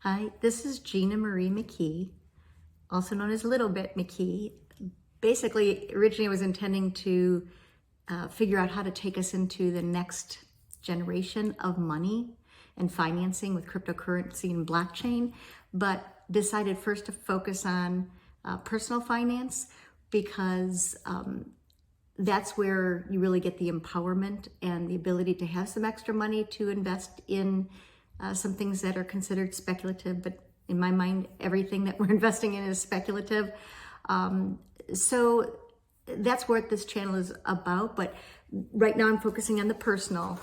Hi, this is Gina Marie McKee, also known as Little Bit McKee. Basically, originally I was intending to figure out how to take us into the next generation of money and financing with cryptocurrency and blockchain, but decided first to focus on personal finance because that's where you really get the empowerment and the ability to have some extra money to invest in some things that are considered speculative, but in my mind, everything that we're investing in is speculative. So that's what this channel is about. But right now I'm focusing on the personal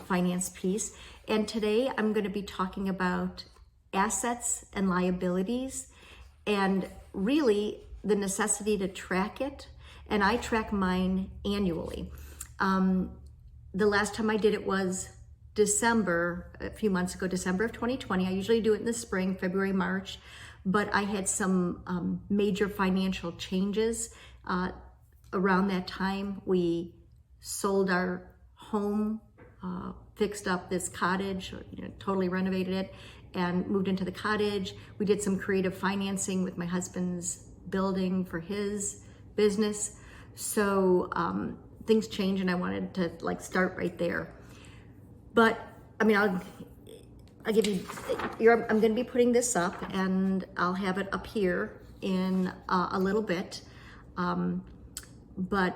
finance piece. And today I'm going to be talking about assets and liabilities and really the necessity to track it. And I track mine annually. The last time I did it was December, a few months ago, December of 2020. I usually do it in the spring, February, March, but I had some major financial changes around that time. We sold our home, fixed up this cottage, totally renovated it, and moved into the cottage. We did some creative financing with my husband's building for his business. So things changed, and I wanted to start right there. But I mean, I'll give you. I'm going to be putting this up, and I'll have it up here in a little bit. But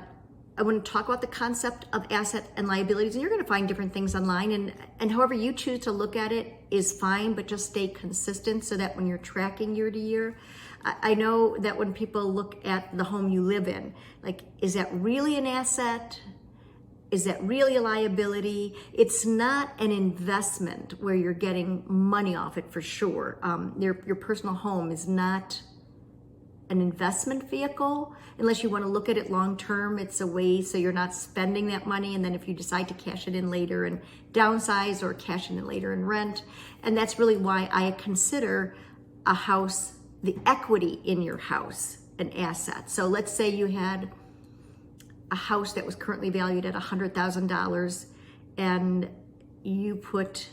I want to talk about the concept of asset and liabilities, and you're going to find different things online, and however you choose to look at it is fine, but just stay consistent so that when you're tracking year to year. I know that when people look at the home you live in, like, is that really an asset? Is that really a liability? It's not an investment where you're getting money off it for sure. Your personal home is not an investment vehicle unless you want to look at it long term. It's a way so you're not spending that money, and then if you decide to cash it in later and downsize, or cash it in later and rent. And that's really why I consider a house, the equity in your house, an asset. So let's say you had a house that was currently valued at $100,000 and you put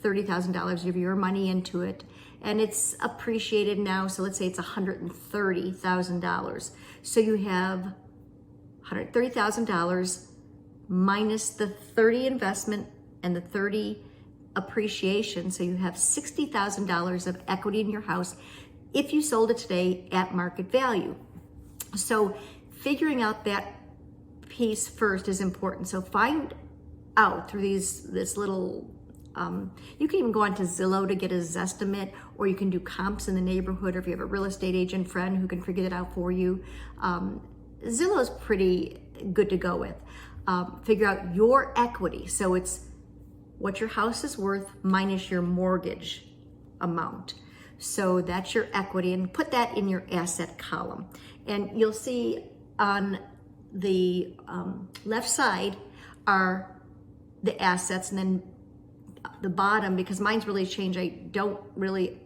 $30,000 of your money into it, and it's appreciated now. So let's say it's $130,000. So you have $130,000 minus the 30 investment and the 30 appreciation. So you have $60,000 of equity in your house if you sold it today at market value. So figuring out that piece first is important. So find out through this little, you can even go onto Zillow to get a Zestimate, or you can do comps in the neighborhood, or if you have a real estate agent friend who can figure that out for you. Zillow is pretty good to go with. Figure out your equity. So it's what your house is worth minus your mortgage amount. So that's your equity, and put that in your asset column. And you'll see on the left side are the assets, and then the bottom, because mine's really changed, I don't really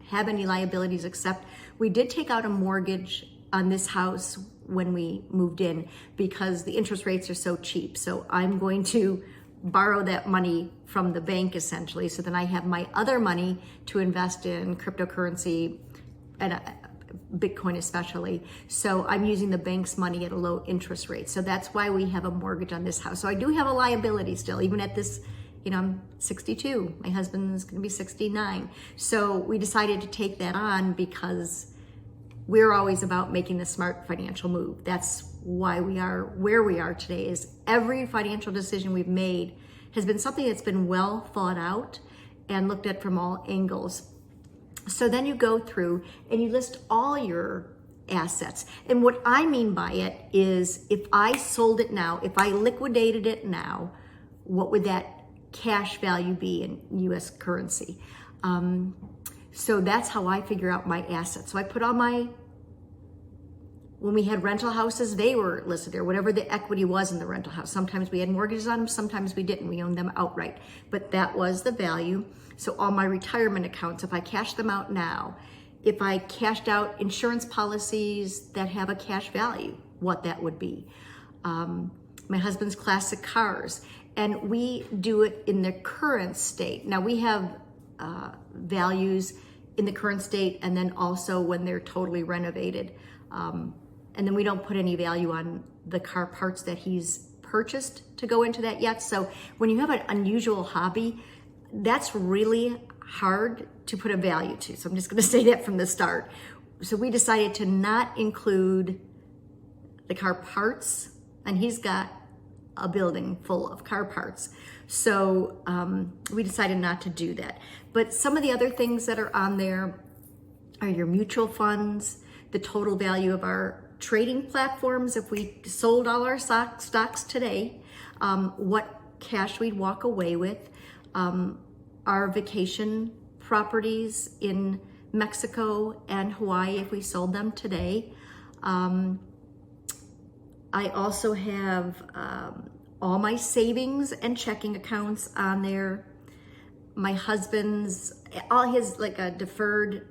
have any liabilities, except we did take out a mortgage on this house when we moved in because the interest rates are so cheap. So I'm going to borrow that money from the bank essentially, so then I have my other money to invest in cryptocurrency and Bitcoin especially. So I'm using the bank's money at a low interest rate. So that's why we have a mortgage on this house. So I do have a liability still, even at this, I'm 62. My husband's going to be 69. So we decided to take that on because we're always about making the smart financial move. That's why we are where we are today. Is every financial decision we've made has been something that's been well thought out and looked at from all angles. So then you go through and you list all your assets. And what I mean by it is, if I sold it now, if I liquidated it now, what would that cash value be in US currency? So that's how I figure out my assets. So I put all when we had rental houses, they were listed there, whatever the equity was in the rental house. Sometimes we had mortgages on them, sometimes we didn't. We owned them outright, but that was the value. So all my retirement accounts, if I cash them out now, if I cashed out insurance policies that have a cash value, what that would be. My husband's classic cars, and we do it in the current state. Now we have values in the current state, and then also when they're totally renovated. And then we don't put any value on the car parts that he's purchased to go into that yet. So when you have an unusual hobby, that's really hard to put a value to. So I'm just going to say that from the start. So we decided to not include the car parts, and he's got a building full of car parts. So we decided not to do that. But some of the other things that are on there are your mutual funds, the total value of our trading platforms. If we sold all our stocks today, what cash we'd walk away with, our vacation properties in Mexico and Hawaii if we sold them today. I also have all my savings and checking accounts on there. My husband's, all his like a deferred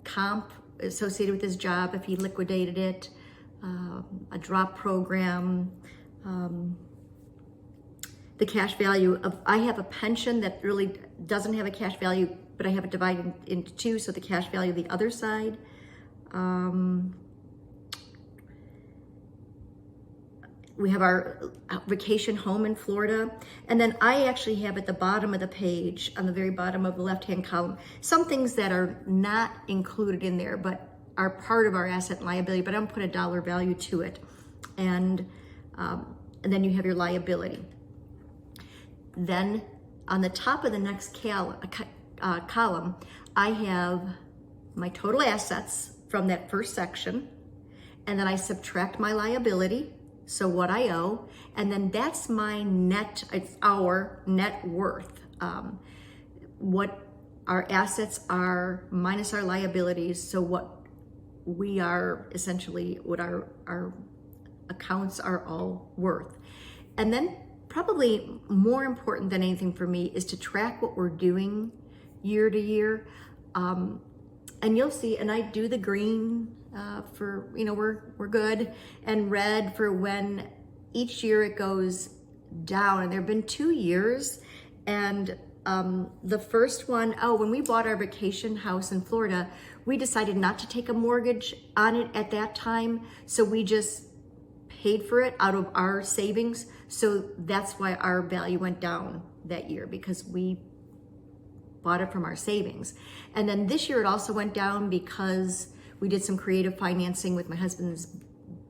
comp associated with his job if he liquidated it, a drop program, the cash value of, I have a pension that really doesn't have a cash value, but I have it divided into two, so the cash value of the other side. We have our vacation home in Florida. And then I actually have at the bottom of the page, on the very bottom of the left-hand column, some things that are not included in there, but are part of our asset and liability, but I don't put a dollar value to it. And then you have your liability. Then on the top of the next column, I have my total assets from that first section, and then I subtract my liability, so what I owe, and then that's my net, it's our net worth. What our assets are minus our liabilities, so what we are essentially, what our accounts are all worth. And then probably more important than anything for me is to track what we're doing year to year. And you'll see, and I do the green for, you know, we're good, and red for when each year it goes down. And there have been 2 years, and the first one, when we bought our vacation house in Florida, we decided not to take a mortgage on it at that time, so we just paid for it out of our savings. So that's why our value went down that year, because we bought it from our savings. And then this year it also went down because we did some creative financing with my husband's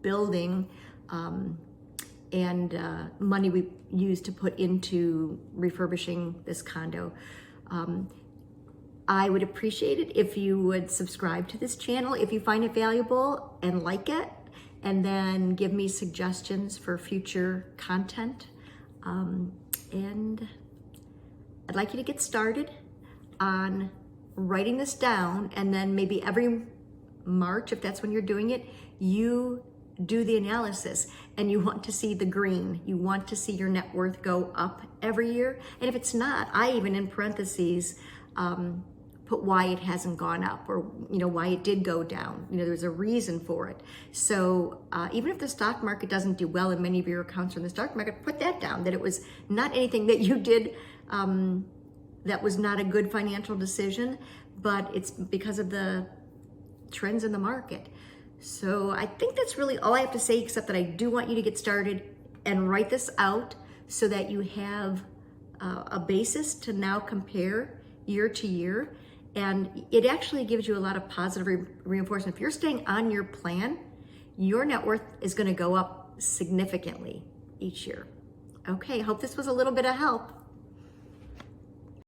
building, and money we used to put into refurbishing this condo. I would appreciate it if you would subscribe to this channel if you find it valuable and like it, and then give me suggestions for future content. And I'd like you to get started on writing this down, and then maybe every March, if that's when you're doing it, you do the analysis, and you want to see the green. You want to see your net worth go up every year. And if it's not, I even in parentheses put why it hasn't gone up, or why it did go down. There's a reason for it. So even if the stock market doesn't do well, and many of your accounts are in the stock market, put that down, that it was not anything that you did that was not a good financial decision, but it's because of the trends in the market. So I think that's really all I have to say, except that I do want you to get started and write this out so that you have a basis to now compare year to year. And it actually gives you a lot of positive reinforcement. If you're staying on your plan, your net worth is going to go up significantly each year. Okay, hope this was a little bit of help.